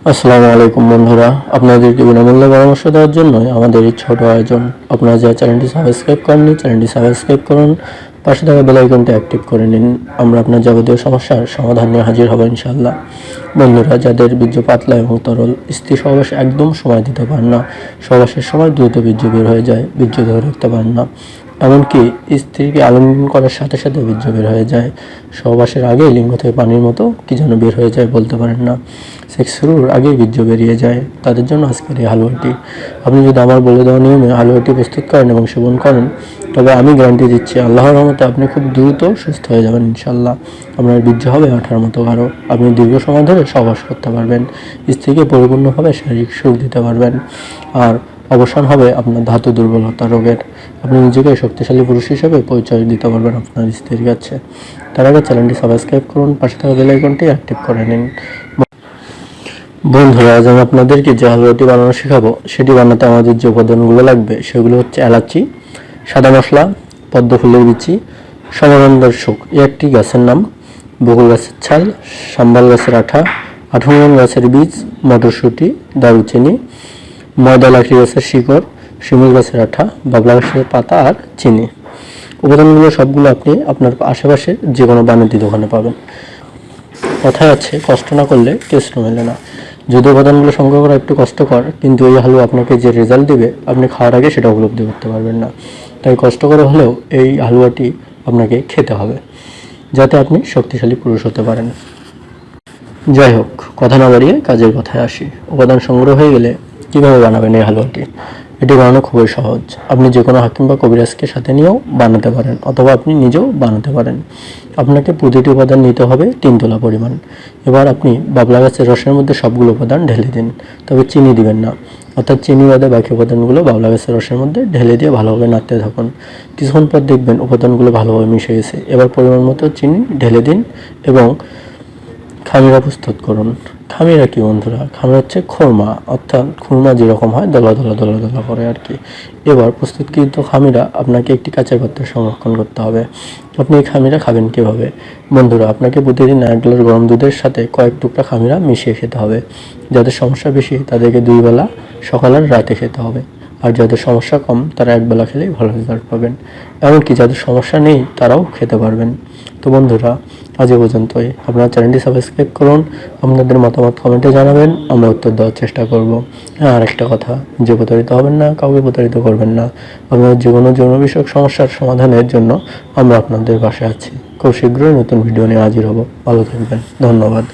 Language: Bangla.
আসসালামু আলাইকুম বন্ধুরা, আপনাদেরকে বিনামূল্যে পরামর্শ দেওয়ার জন্যই আমাদের এই ছোট আয়োজন। আপনারা যারা চ্যানেলটি সাবস্ক্রাইব করেননি, চ্যানেলটি সাবস্ক্রাইব করুন, পাশে থাকা বেল আইকনটি অ্যাক্টিভ করে নিন। আমরা আপনার যাবতীয় সমস্যার সমাধান নিয়ে হাজির হব ইনশাআল্লাহ। বন্ধুরা, যাদের বীর্য পাতলা এবং তরল, স্ত্রী সহবাসে একদম সময় দিতে পারেন না, সহবাসের সময় দ্রুত বীর্য বের হয়ে যায়, বীর্য ধরে রাখতে পারেন না, এমনকি স্ত্রীকে আলিঙ্গন করার সাথে সাথে বীর্য বের হয়ে যায়, সহবাসের আগে লিঙ্গ থেকে পানির মতো কি যেন বের হয়ে যায়, বলতে পারেন না, সেক্স শুরুর আগেই বীর্য বেরিয়ে যায়, তাদের জন্য আজকের এই হালুয়াটি। আপনি যদি আমার বলে দেওয়া নিয়মে হালুয়াটি প্রস্তুত করেন এবং সেবন করেন, তবে আমি গ্যারান্টি দিচ্ছি আল্লাহর রহমতে আপনি খুব দ্রুত সুস্থ হয়ে যাবেন ইনশাল্লাহ। আপনার বীর্য হবে আঠার মতো গাঢ়, আপনি দীর্ঘ সময় ধরে সহবাস করতে পারবেন, স্ত্রীকে পরিপূর্ণভাবে শারীরিক সুখ দিতে পারবেন, আর অবসান হবে আপনার ধাতু দুর্বলতা রোগের। আপনি নিজেকে শক্তিশালী পুরুষ হিসেবে পরিচয় দিতে পারবেন আপনার স্ত্রীর কাছে। তার আগে চ্যানেলটি সাবস্ক্রাইব করুন, পাশে থাকা বেল আইকনটি অ্যাক্টিভ করে নিন। বন্ধুরা, আজ আমি আপনাদেরকে যে হালুয়াটি বানানো শেখাবো, সেটি বানাতে আমাদের যে উপাদানগুলো লাগবে সেগুলো হচ্ছে এলাচি, সাদা মশলা, পদ্ম ফুলের বিচি, সমানন্দার শোক, একটি গাছের নাম, বকুল গাছের ছাল, সাম্বাল গাছের আঠা, আঠমন গাছের বীজ, মটরশুঁটি, দারুচিনি, ময়দা লাঠি গাছের শিকড়, শিমুল গাছের আঠা, বাবলা গাছের পাতা আর চিনি। উপাদানগুলো সবগুলো আপনি আপনার আশেপাশে যে কোনো বাণিজ্য দোকানে পাবেন। কথায় আছে, কষ্ট না করলে কেষ্ট মেলে না। যদি উপাদানগুলো সংগ্রহ করা একটু কষ্টকর, কিন্তু এই হালুয়া আপনাকে যে রেজাল্ট দেবে আপনি খাওয়ার আগে সেটা উপলব্ধি করতে পারবেন না। তাই কষ্ট করে হলেও এই হালুয়াটি আপনাকে খেতে হবে, যাতে আপনি শক্তিশালী পুরুষ হতে পারেন। যাই হোক, কথা না বাড়িয়ে কাজের কথায় আসি। উপাদান সংগ্রহ হয়ে গেলে কীভাবে বানাবেন এই হালুয়াটি? এটি বানানো খুবই সহজ। আপনি যে কোনো হাকিম বা কবিরাজকে সাথে নিয়েও বানাতে পারেন, অথবা আপনি নিজেও বানাতে পারেন। আপনাকে প্রতিটি উপাদান নিতে হবে 3 তোলা পরিমাণ। এবার আপনি বাবলা গাছের রসের মধ্যে সবগুলো উপাদান ঢেলে দিন, তবে চিনি দিবেন না। অর্থাৎ চিনি বাদে বাকি উপাদানগুলো বাবলা গাছের রসের মধ্যে ঢেলে দিয়ে ভালোভাবে নাড়তে থাকুন। কিছুক্ষণ পর দেখবেন উপাদানগুলো ভালোভাবে মিশে গেছে। এবার পরিমাণ মতো চিনি ঢেলে দিন এবং খামিরা প্রস্তুত করুন। খামিরা কি বন্ধুরা? খামিরা হচ্ছে খুরমা, অর্থাৎ খুরমা যেরকম হয় দলা দলা দলা দলা করে আর কি। এবার প্রস্তুতকৃত খামিরা আপনাকে একটি কাঁচের পাত্রে সংরক্ষণ করতে হবে। আপনি এই খামিরা খাবেন কীভাবে? বন্ধুরা, আপনাকে প্রতিদিন 1 গ্লাস গরম দুধের সাথে কয়েক টুকরা খামিরা মিশিয়ে খেতে হবে। যাদের সমস্যা বেশি তাদেরকে 2 বেলা, সকাল আর রাতে খেতে হবে। আর যাদের সমস্যা কম তারা 1 বেলা খেলেই ভালো রেজাল্ট পাবেন। এমনকি যাদের সমস্যা নেই তারাও খেতে পারবেন। তো বন্ধুরা, আজ এ পর্যন্তই। আপনারা চ্যানেলটি সাবস্ক্রাইব করুন, আপনাদের মতামত কমেন্টে জানাবেন, আমরা উত্তর দেওয়ার চেষ্টা করব। হ্যাঁ, আর একটা কথা, যে প্রতারিত হবেন না, কাউকে প্রতারিত করবেন না। আপনার যে কোনো যৌন বিষয়ক সমস্যার সমাধানের জন্য আমরা আপনাদের পাশে আছি। খুব শীঘ্রই নতুন ভিডিও নিয়ে হাজির হব। ভালো থাকবেন, ধন্যবাদ।